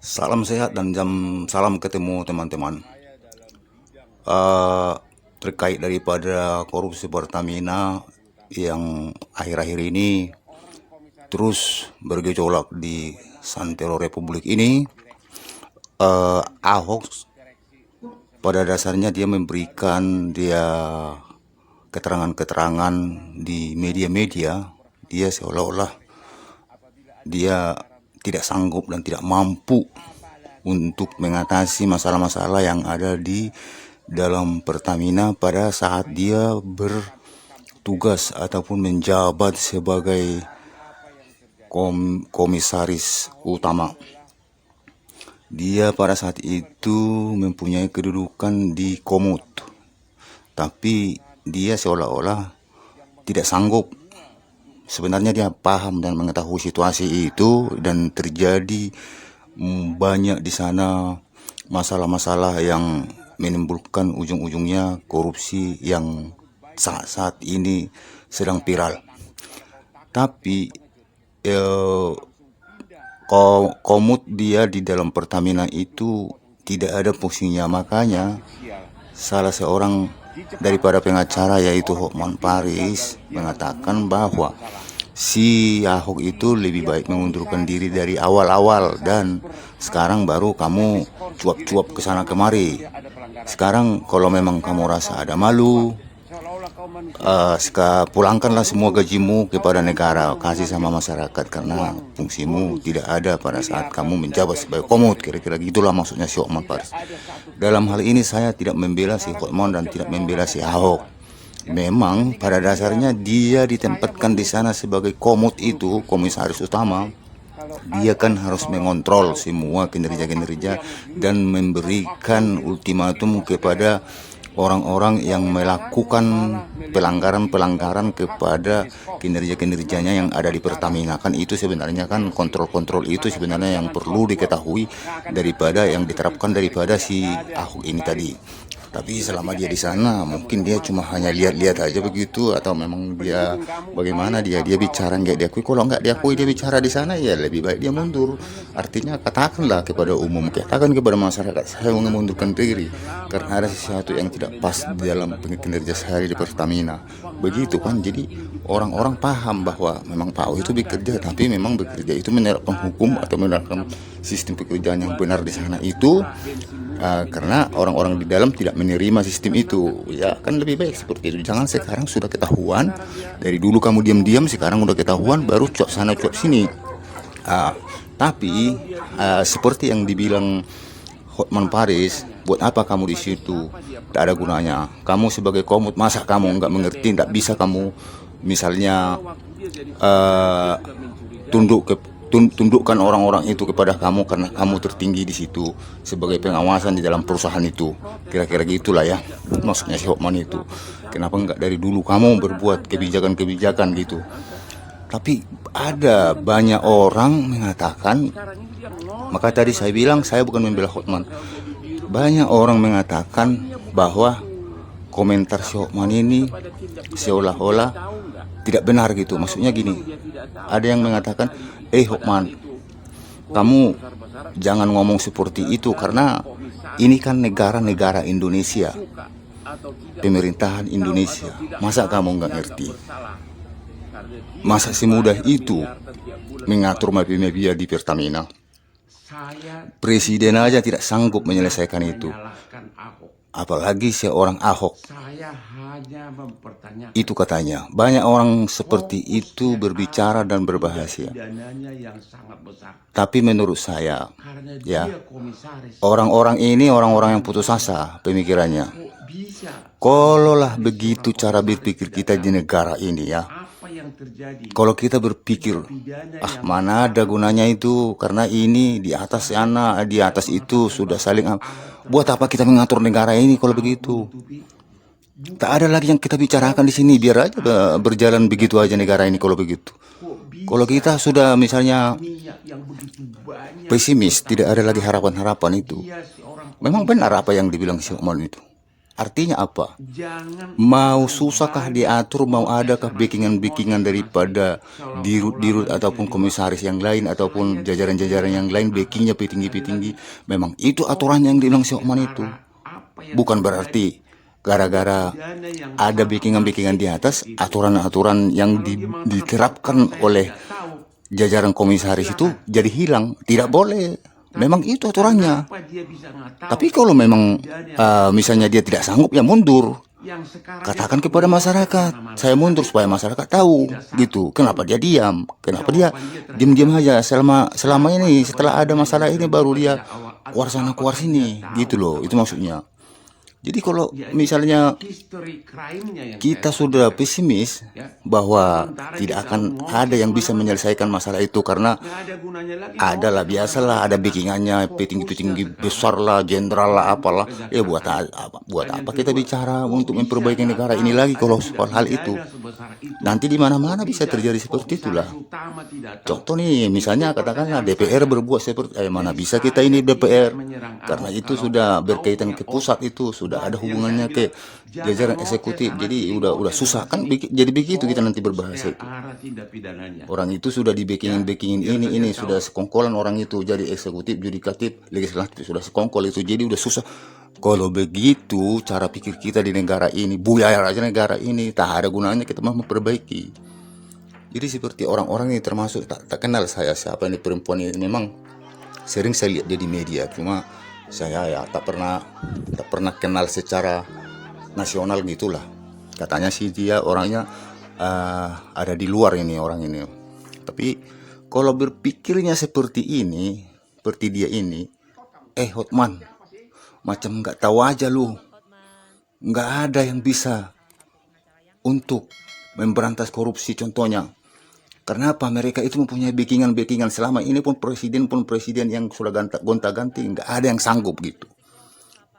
Salam sehat dan salam ketemu teman-teman. Eh, Terkait daripada korupsi Pertamina yang akhir-akhir ini terus bergejolak di santero Republik ini, Ahok pada dasarnya dia memberikan keterangan-keterangan di media-media. Dia seolah-olah dia tidak sanggup dan tidak mampu untuk mengatasi masalah-masalah yang ada di dalam Pertamina pada saat dia bertugas ataupun menjabat sebagai komisaris utama. Dia pada saat itu mempunyai kedudukan di Komut, tapi dia seolah-olah tidak sanggup. Sebenarnya dia paham dan mengetahui situasi itu, dan terjadi banyak di sana masalah-masalah yang menimbulkan ujung-ujungnya korupsi yang saat-saat ini sedang viral. Tapi komut dia di dalam Pertamina itu tidak ada fungsinya. Makanya salah seorang daripada pengacara, yaitu Hotman Paris, mengatakan bahwa si Ahok itu lebih baik mengundurkan diri dari awal-awal, dan sekarang baru kamu cuap-cuap ke sana kemari. Sekarang kalau memang kamu rasa ada malu, pulangkanlah semua gajimu kepada negara, kasih sama masyarakat, karena fungsimu tidak ada pada saat kamu menjabat sebagai komut. Kira-kira gitulah maksudnya si Hotman Paris. Dalam hal ini saya tidak membela si Hotman dan tidak membela si Ahok. Memang pada dasarnya dia ditempatkan di sana sebagai komut itu, komisaris utama. Dia kan harus mengontrol semua kinerja-kinerja dan memberikan ultimatum kepada orang-orang yang melakukan pelanggaran-pelanggaran kepada kinerja-kinerjanya yang ada di Pertamina. Kan itu sebenarnya kan kontrol-kontrol itu sebenarnya yang perlu diketahui daripada yang diterapkan daripada si Ahok ini tadi. Tapi selama dia di sana, mungkin dia cuma hanya lihat-lihat aja begitu, atau memang dia bagaimana dia bicara nggak diakui. Kalau nggak diakui dia bicara di sana, ya lebih baik dia mundur. Artinya katakanlah kepada umum, katakan kepada masyarakat, saya mau mengundurkan diri karena ada sesuatu yang tidak pas di dalam kinerja saya di Pertamina. Begitu kan, jadi orang-orang paham bahwa memang Pak O itu bekerja, tapi memang bekerja itu menerapkan hukum atau menerapkan sistem pekerjaan yang benar di sana itu. Karena orang-orang di dalam tidak menerima sistem itu, ya kan lebih baik seperti itu. Jangan sekarang sudah ketahuan, dari dulu kamu diam-diam, sekarang udah ketahuan baru cuap sana cuap sini. Tapi seperti yang dibilang Hotman Paris, buat apa kamu di situ? Tak ada gunanya. Kamu sebagai komut, masa kamu nggak mengerti? Nggak bisa kamu misalnya tunduk ke tundukkan orang-orang itu kepada kamu karena kamu tertinggi di situ sebagai pengawasan di dalam perusahaan itu. Kira-kira gitulah ya maksudnya si Hotman itu. Kenapa enggak dari dulu kamu berbuat kebijakan-kebijakan gitu? Tapi ada banyak orang mengatakan, maka tadi saya bilang saya bukan membela Hotman. Banyak orang mengatakan bahwa komentar si Hotman ini seolah-olah tidak benar gitu. Maksudnya gini, ada yang mengatakan, Hotman, kamu jangan ngomong seperti itu karena ini kan negara-negara Indonesia, pemerintahan Indonesia. Masa kamu nggak ngerti? Masa semudah itu mengatur mafia-mafia di Pertamina? Presiden aja tidak sanggup menyelesaikan itu, apalagi seorang Ahok. Itu katanya. Banyak orang seperti itu berbicara dan berbahasa. Tapi menurut saya, ya, orang-orang ini orang-orang yang putus asa pemikirannya. Kalaulah begitu cara berpikir kita di negara ini, ya, kalau kita berpikir, mana ada gunanya itu, karena ini di atas sana, di atas itu sudah saling, buat apa kita mengatur negara ini kalau begitu? Tak ada lagi yang kita bicarakan di sini, biar aja berjalan begitu aja negara ini kalau begitu. Kalau kita sudah misalnya pesimis, tidak ada lagi harapan-harapan itu. Memang benar apa yang dibilang si Umar itu. Artinya apa? Jangan Mau ikutan susahkah banyak diatur, mau adakah masyarakat backingan-backingan Monas daripada seolah-olah dirut-dirut manusia ataupun di luar komisaris yang lain sengaja ataupun tidak jajaran-jajaran yang lain menyerangkan. backingnya Sekali petinggi-petinggi. lagi, Memang itu aturannya yang dibilang si fokus ke Okman itu. arah apa yang Bukan terjadi. berarti Tindak gara-gara pidana yang ada sangat backingan-backingan di masif atas, seperti itu. aturan-aturan yang Kalau dia mengatakan total diterapkan saya oleh tidak tahu, jajaran komisaris itu silakan. jadi hilang. Tidak Ya, boleh. Memang tapi itu aturannya. kenapa dia bisa nggak tahu Tapi kalau tindak memang pidana yang sangat misalnya dia masif tidak seperti sanggup, ya mundur. yang sekarang dia Katakan tak kepada meluapkan masyarakat, kemana-mana, saya mundur tapi supaya kok masyarakat tahu tidak gitu. satu Kenapa pun dia diam? Kenapa dia jawaban dia diam terhadap aja selama siapa ini, setelah ada sebenarnya masalah yang ini baru terlibat dia sejak awal atau keluar sana keluar apakah dia sini gitu tahu loh. sama Itu sekali. maksudnya. Jadi kalau Jadi misalnya history crime-nya yang saya kita sudah tanyakan, pesimis ya. bahwa Sementara tidak dia akan selalu ada ngoceh yang bisa kemana-mana, menyelesaikan masalah itu karena nggak ada gunanya lagi adalah ngoceh kemana-mana biasalah ada karena backingannya fokusnya petinggi-petinggi besar sekarang lah, jenderal lah, untuk apalah. Ya kejaksaan. buat Dan yang apa kita kedua, bicara kok untuk bisa memperbaiki nggak negara ini tahu lagi ada kalau tindak soal hal itu. pidana sebesar itu? Nanti di Kok mana-mana bisa bisa terjadi seperti itulah. komisaris utama tidak tahu? Contoh nih, misalnya Itu katakanlah pertanyaan DPR saya. berbuat seperti mana Jadi bisa kita saya ini tidak DPR, menyerang karena Ahok. itu Kalau sudah Ahok berkaitan punya ke pusat, itu sudah ada yang saya hubungannya bilang, ke jangan jajaran ngoceh eksekutif. sana Jadi sini, udah ngoceh susah sana kan, sini. jadi begitu kita nanti Fokus berbahasa ke itu. arah tindak pidananya. Orang itu sudah di Ya, backing biar saja ini sudah tahu. sekongkolan orang itu jadi eksekutif, yudikatif, legislatif sudah sekongkol itu. Jadi udah susah. Kalau begitu cara pikir kita di negara ini, buyar aja negara ini, tak ada gunanya kita mau memperbaiki. Jadi seperti orang-orang ini termasuk tak kenal saya siapa ini perempuan ini, memang sering saya lihat dia di media, cuma saya ya tak pernah kenal secara nasional gitulah. Katanya sih dia orangnya ada di luar ini orang ini. Tapi kalau berpikirnya seperti ini, seperti dia ini, Hotman, macam nggak tahu aja lu, nggak ada yang bisa untuk memberantas korupsi contohnya. Kenapa mereka itu mempunyai backingan selama ini pun presiden yang sudah gonta-ganti nggak ada yang sanggup gitu.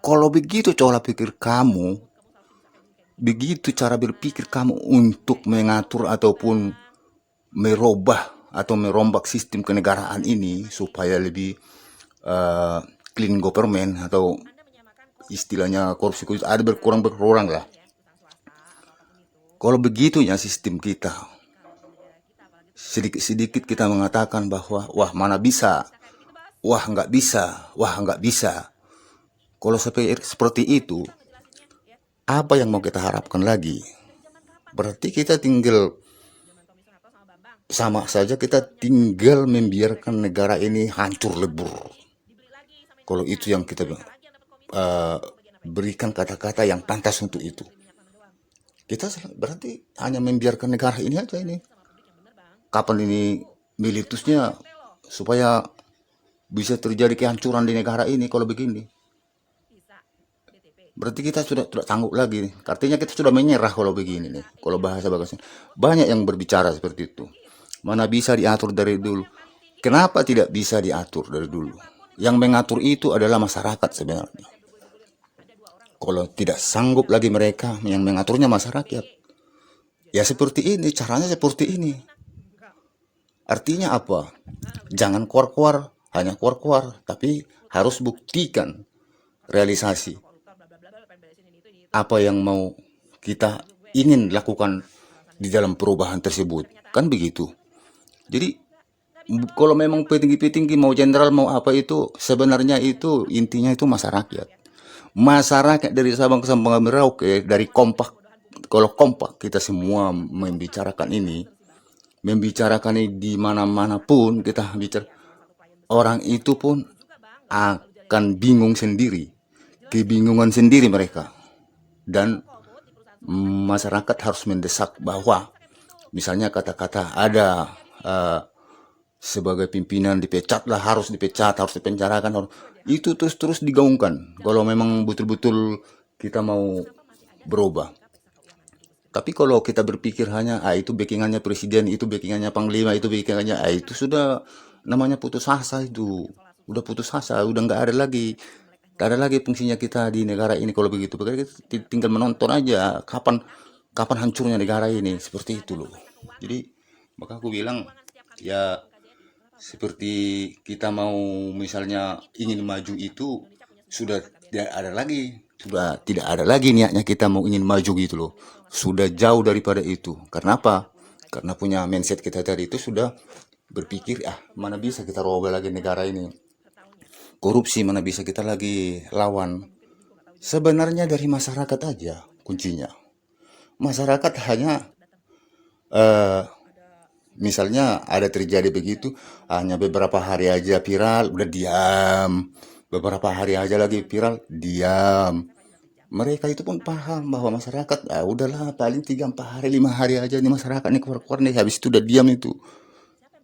Kalau begitu cara pikir kamu, begitu cara berpikir kamu untuk mengatur ataupun merubah atau merombak sistem kenegaraan ini supaya lebih clean government atau istilahnya korupsi ada berkurang lah. Kalau begitunya sistem kita, sedikit-sedikit kita mengatakan bahwa wah mana bisa, wah nggak bisa, wah nggak bisa. Kalau seperti itu, apa yang mau kita harapkan lagi? Berarti kita tinggal sama saja kita tinggal membiarkan negara ini hancur lebur. Kalau itu yang kita berikan kata-kata yang pantas untuk itu. Kita berarti hanya membiarkan negara ini aja ini. Kapan ini militusnya supaya bisa terjadi kehancuran di negara ini kalau begini? Berarti kita sudah tidak sanggup lagi. Artinya kita sudah menyerah kalau begini nih. Kalau bahasa-bahasa banyak yang berbicara seperti itu. Mana bisa diatur dari dulu? Kenapa tidak bisa diatur dari dulu? Yang mengatur itu adalah masyarakat sebenarnya. Kalau tidak sanggup lagi mereka, yang mengaturnya masyarakat. Ya seperti ini, caranya seperti ini. Artinya apa? Jangan keluar-keluar, hanya keluar-keluar, tapi harus buktikan realisasi apa yang mau kita ingin lakukan di dalam perubahan tersebut. Kan begitu. Jadi kalau memang petinggi-petinggi mau jenderal mau apa itu sebenarnya itu intinya itu masyarakat. Masyarakat dari Sabang sampai Merauke dari kompak. Kalau kompak kita semua membicarakan ini di mana-mana pun kita bicara, orang itu pun akan bingung sendiri, kebingungan sendiri mereka. Dan masyarakat harus mendesak bahwa misalnya kata-kata ada sebagai pimpinan dipecat lah, harus dipecat, harus dipenjarakan, itu terus digaungkan kalau memang betul-betul kita mau berubah. Tapi kalau kita berpikir hanya itu backingannya presiden, itu backingannya panglima, itu backingannya itu sudah namanya putus asa, itu udah putus asa, udah nggak ada lagi. Tidak ada lagi fungsinya kita di negara ini kalau begitu. Kita tinggal menonton aja kapan hancurnya negara ini, seperti itu loh. Jadi maka aku bilang ya seperti kita mau misalnya ingin maju itu sudah tidak ada lagi Sudah tidak ada lagi niatnya kita mau ingin maju gitu loh. Sudah jauh daripada itu. Karena apa? Karena punya mindset kita tadi itu sudah berpikir, ah mana bisa kita roba lagi negara ini. Korupsi mana bisa kita lagi lawan. Sebenarnya dari masyarakat aja kuncinya. Masyarakat hanya misalnya ada terjadi begitu, hanya beberapa hari aja viral, udah diam. Beberapa hari aja lagi viral, diam. Mereka itu pun paham bahwa masyarakat, ah udahlah paling 3, 4 hari, 5 hari aja nih masyarakat nih keluar-keluar nih, habis itu udah diam itu.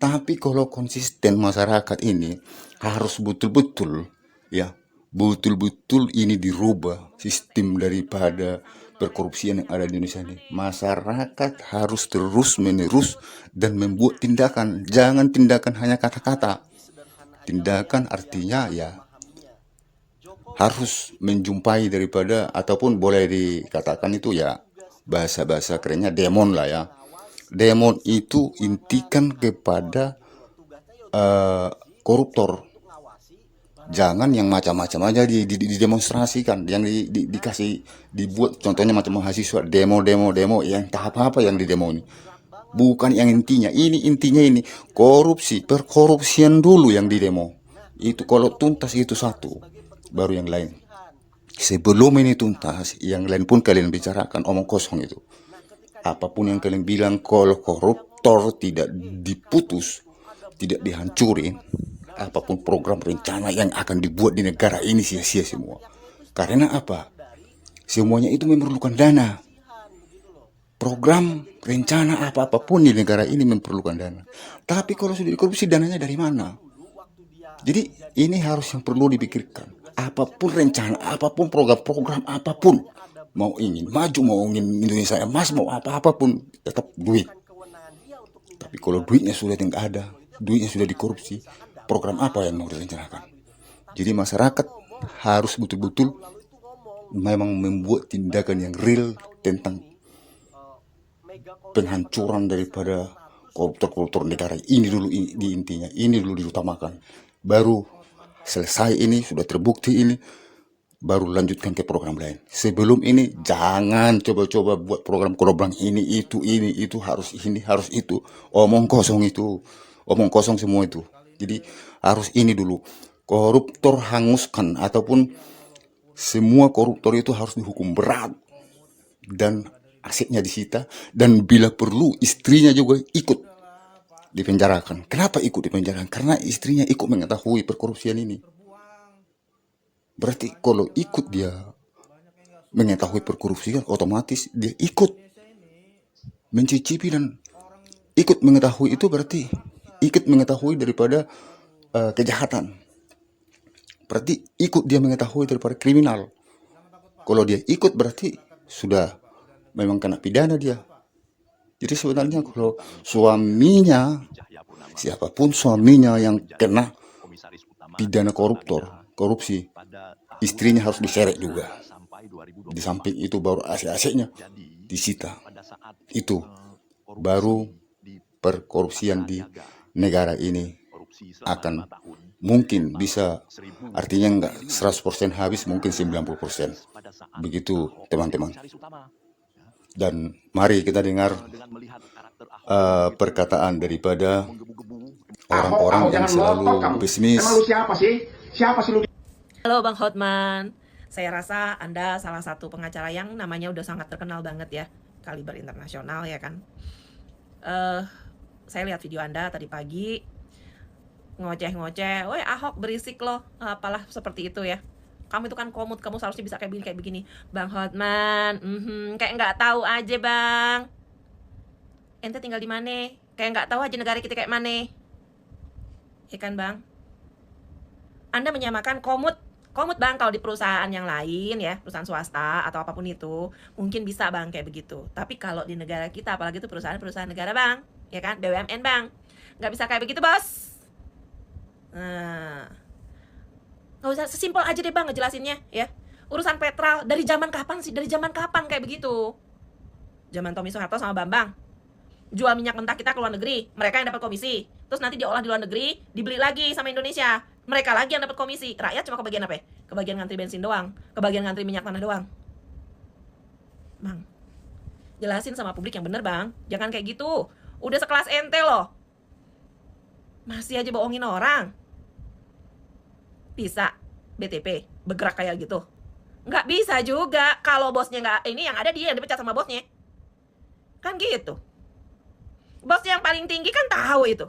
Tapi kalau konsisten masyarakat ini harus betul-betul ya, betul-betul ini dirubah sistem daripada perkorupsian yang ada di Indonesia ini. Masyarakat harus terus menerus dan membuat tindakan, jangan tindakan hanya kata-kata. Tindakan artinya ya harus menjumpai daripada ataupun boleh dikatakan itu ya bahasa-bahasa kerennya demon lah ya. Demon itu intikan kepada koruptor. Jangan yang macam-macam aja didemonstrasikan, yang dikasih dibuat contohnya macam mahasiswa demo yang tahap apa yang didemo ini. Bukan yang intinya. Ini intinya ini korupsi, perkorupsian dulu yang didemo. Itu kalau tuntas itu satu, baru yang lain. Sebelum ini tuntas, yang lain pun kalian bicarakan omong kosong itu. Apapun yang kalian bilang kalau koruptor tidak diputus, tidak dihancurin, apapun program rencana yang akan dibuat di negara ini sia-sia semua. Karena apa? Semuanya itu memerlukan dana. Program rencana apa-apapun di negara ini memerlukan dana. Tapi kalau sudah dikorupsi, dananya dari mana? Jadi ini harus yang perlu dipikirkan. Apapun rencana, apapun program apapun, mau ingin maju, mau ingin Indonesia emas, mau apa-apapun, tetap duit. Tapi kalau duitnya sudah tidak ada, duitnya sudah dikorupsi, program apa yang mau direncanakan? Jadi masyarakat harus betul-betul memang membuat tindakan yang real tentang penghancuran daripada koruptor-koruptor negara ini dulu di intinya, ini dulu diutamakan. Baru selesai ini, sudah terbukti ini, baru lanjutkan ke program lain. Sebelum ini jangan coba-coba buat program ini itu harus ini harus itu. Omong kosong itu, omong kosong semua itu. Jadi harus ini dulu. Koruptor hanguskan ataupun semua koruptor itu harus dihukum berat dan asetnya disita, dan bila perlu istrinya juga ikut dipenjarakan. Kenapa ikut dipenjarakan? Karena istrinya ikut mengetahui perkorupsian ini. Berarti kalau ikut dia mengetahui perkorupsian, otomatis dia ikut mencicipi dan ikut mengetahui itu, berarti ikut mengetahui daripada kejahatan. Berarti ikut dia mengetahui daripada kriminal. Kalau dia ikut berarti sudah memang kena pidana dia. Jadi sebenarnya kalau suaminya, siapapun suaminya yang kena pidana korupsi, istrinya harus diseret juga. Di samping itu baru aset-asetnya disita. Itu baru perkorupsian di negara ini akan mungkin bisa, artinya enggak 100% habis, mungkin 90%. Begitu teman-teman. Dan mari kita dengar perkataan daripada orang-orang yang selalu pesimis. Emang lu siapa sih? Siapa sih lu? Halo Bang Hotman, saya rasa Anda salah satu pengacara yang namanya udah sangat terkenal banget ya, kaliber internasional ya kan. Saya lihat video Anda tadi pagi, ngoceh-ngoceh, woi Ahok berisik loh, apalah seperti itu ya. Kamu itu kan komut, kamu seharusnya bisa kayak begini. Bang Hotman, kayak nggak tahu aja bang. Ente tinggal di mana? Kayak nggak tahu aja negara kita kayak mana. Ya kan bang? Anda menyamakan komut bang, kalau di perusahaan yang lain ya, perusahaan swasta atau apapun itu, mungkin bisa bang kayak begitu. Tapi kalau di negara kita, apalagi itu perusahaan negara bang, ya kan, BUMN bang, nggak bisa kayak begitu bos. Nah, nggak usah, sesimpel aja deh bang ngejelasinnya ya. Urusan petrol dari zaman kapan sih? Dari zaman kapan kayak begitu? Zaman Tommy Soeharto sama Bambang. Jual minyak mentah kita ke luar negeri, mereka yang dapat komisi. Terus nanti diolah di luar negeri, dibeli lagi sama Indonesia. Mereka lagi yang dapat komisi. Rakyat cuma kebagian apa ya? Kebagian ngantri bensin doang, kebagian ngantri minyak tanah doang. Bang, jelasin sama publik yang bener bang. Jangan kayak gitu. Udah sekelas ente loh, masih aja bohongin orang. Bisa BTP bergerak kayak gitu? Nggak bisa juga. Kalau bosnya nggak, ini yang ada dia yang dipecat sama bosnya. Kan gitu. Bos yang paling tinggi kan tahu itu.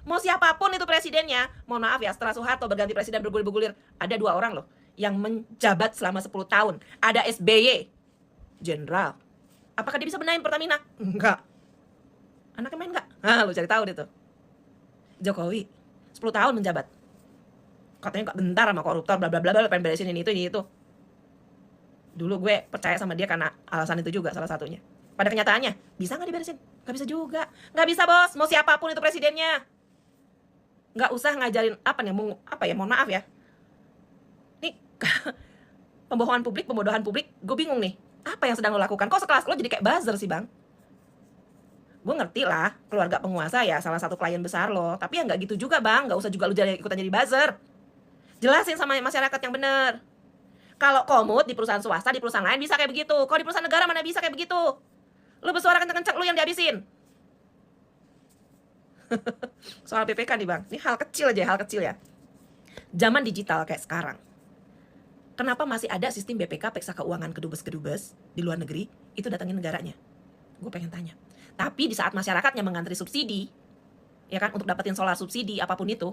Mau siapapun itu presidennya, mohon maaf ya, setelah Soeharto berganti presiden bergulir-gulir, ada 2 orang loh yang menjabat selama 10 tahun. Ada SBY, jenderal. Apakah dia bisa benahin Pertamina? Enggak. Anaknya main enggak? Lu cari tahu deh tuh. Jokowi 10 tahun menjabat. Katanya nggak bentar sama koruptor, bla bla bla, pengen beresin ini itu. Dulu gue percaya sama dia karena alasan itu juga salah satunya. Pada kenyataannya, bisa nggak diberesin? Nggak bisa juga. Nggak bisa bos, mau siapapun itu presidennya. Nggak usah ngajarin mohon maaf ya. Nih, pembohongan publik, pembodohan publik, gue bingung nih. Apa yang sedang lo lakukan? Kok sekelas lo jadi kayak buzzer sih bang? Gue ngerti lah, keluarga penguasa ya salah satu klien besar lo. Tapi ya nggak gitu juga bang, nggak usah juga lo ikutan jadi buzzer. Jelasin sama masyarakat yang bener. Kalau komut di perusahaan swasta, di perusahaan lain bisa kayak begitu. Kalau di perusahaan negara mana bisa kayak begitu? Lu bersuara kenceng-kenceng, lu yang dihabisin. Soal PPK nih bang, ini hal kecil aja, hal kecil ya. Zaman digital kayak sekarang, kenapa masih ada sistem BPK periksa keuangan kedubes-kedubes di luar negeri, itu datangin negaranya? Gue pengen tanya. Tapi di saat masyarakatnya mengantri subsidi, ya kan, untuk dapetin solar subsidi, apapun itu,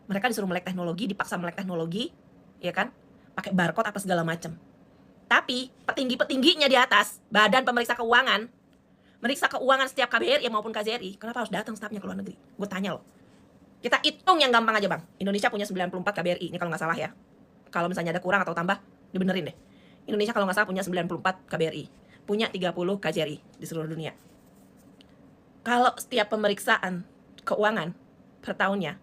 mereka disuruh melek teknologi, dipaksa melek teknologi, ya kan, pakai barcode apa segala macam. Tapi petinggi-petingginya di atas, Badan Pemeriksa Keuangan, meriksa keuangan setiap KBRI maupun KJRI, kenapa harus datang stafnya ke luar negeri? Gue tanya loh. Kita hitung yang gampang aja bang. Indonesia punya 94 KBRI, ini kalau nggak salah ya. Kalau misalnya ada kurang atau tambah, dibenerin deh. Indonesia kalau nggak salah punya 94 KBRI, punya 30 KJRI di seluruh dunia. Kalau setiap pemeriksaan keuangan per tahunnya,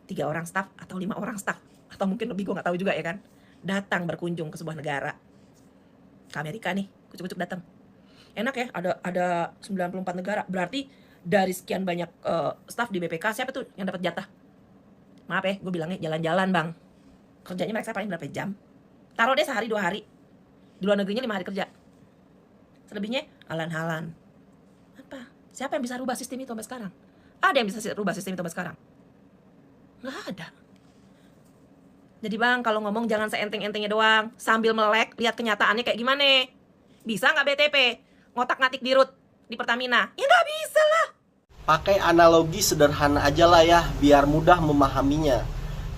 3 orang staf atau 5 orang staf, atau mungkin lebih, gue nggak tahu juga ya kan, datang berkunjung ke sebuah negara. Ke Amerika nih, kucuk-kucuk datang. Enak ya, ada 94 negara. Berarti dari sekian banyak staf di BPK, siapa tuh yang dapat jatah? Maaf ya, gue bilangnya jalan-jalan bang. Kerjanya mereka paling berapa jam? Taruh deh sehari 2 hari. Di luar negerinya 5 hari kerja. Selebihnya halan-halan. Apa? Siapa yang bisa rubah sistem itu sampai sekarang? Ada yang bisa rubah sistem itu sampai sekarang? Nggak ada. Jadi bang, kalau ngomong jangan seenteng-entengnya doang. Sambil melek, lihat kenyataannya kayak gimana. Bisa nggak BTP ngotak-ngatik dirut di Pertamina? Ya nggak bisa lah. Pakai analogi sederhana aja lah ya, biar mudah memahaminya.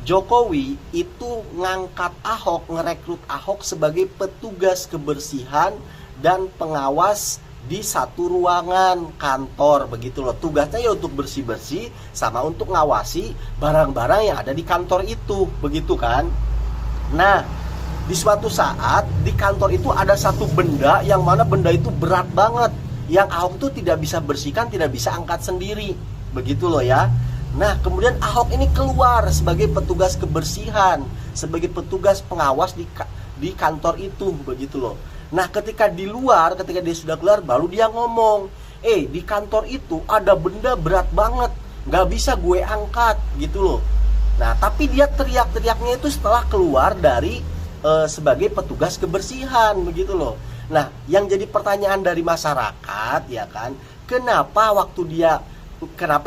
Jokowi itu ngangkat Ahok, ngerekrut Ahok sebagai petugas kebersihan dan pengawas di satu ruangan kantor, begitu loh. Tugasnya ya untuk bersih-bersih sama untuk ngawasi barang-barang yang ada di kantor itu, begitu kan. Nah, di suatu saat di kantor itu ada satu benda yang mana benda itu berat banget, yang Ahok tuh tidak bisa bersihkan, tidak bisa angkat sendiri, begitu loh ya. Nah, kemudian Ahok ini keluar sebagai petugas kebersihan, sebagai petugas pengawas di kantor itu, begitu loh. Nah, ketika di luar, ketika dia sudah keluar, baru dia ngomong, di kantor itu ada benda berat banget, nggak bisa gue angkat, gitu loh. Nah, tapi dia teriak-teriaknya itu setelah keluar dari sebagai petugas kebersihan, begitu loh. Nah, yang jadi pertanyaan dari masyarakat, ya kan, kenapa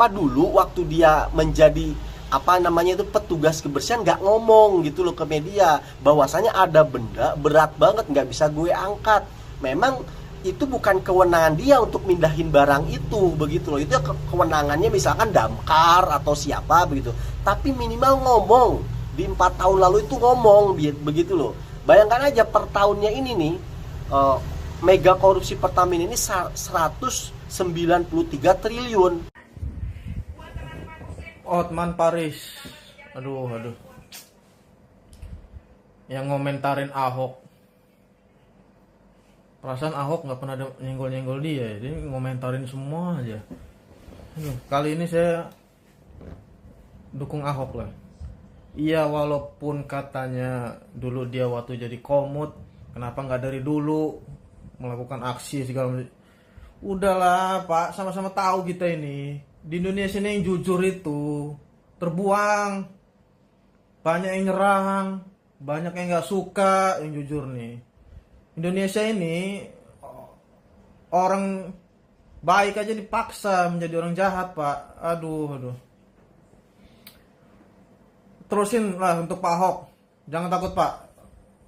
dulu waktu dia menjadi petugas kebersihan nggak ngomong gitu loh ke media bahwasanya ada benda berat banget nggak bisa gue angkat. Memang itu bukan kewenangan dia untuk mindahin barang itu, begitu loh. Itu kewenangannya misalkan Damkar atau siapa begitu. Tapi minimal ngomong. Di 4 tahun lalu itu ngomong, begitu loh. Bayangkan aja per tahunnya ini nih, mega korupsi Pertamina ini 193 triliun. Otman Paris, aduh, yang ngomentarin Ahok. Perasaan Ahok nggak pernah ada nyenggol dia, dia ngomentarin semua aja. Kali ini saya dukung Ahok lah. Iya, walaupun katanya dulu dia waktu jadi komut, kenapa nggak dari dulu melakukan aksi segala macam. Udahlah Pak, sama-sama tahu kita ini. Di Indonesia ini yang jujur itu terbuang. banyak yang nyerang, banyak yang nggak suka, yang jujur nih. Indonesia ini orang baik aja dipaksa menjadi orang jahat, Pak. Aduh. Terusin lah untuk Pak Ahok. Jangan takut, Pak.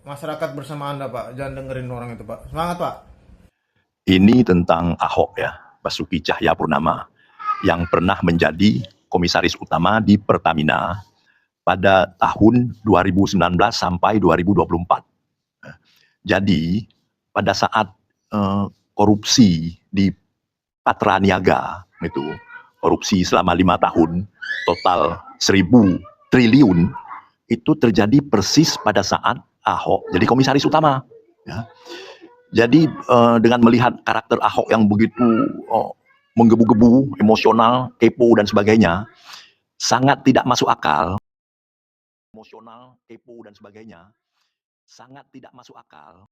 Masyarakat bersama Anda, Pak. Jangan dengerin orang itu, Pak. Semangat, Pak. Ini tentang Ahok ya, Basuki Cahayapurnama, yang pernah menjadi komisaris utama di Pertamina pada tahun 2019 sampai 2024. Jadi pada saat korupsi di Patra Niaga itu, korupsi selama 5 tahun, total 1.000 triliun, itu terjadi persis pada saat Ahok jadi komisaris utama. Ya. Jadi dengan melihat karakter Ahok yang begitu menggebu-gebu, emosional, kepo dan sebagainya, sangat tidak masuk akal. Emosional, kepo dan sebagainya, sangat tidak masuk akal.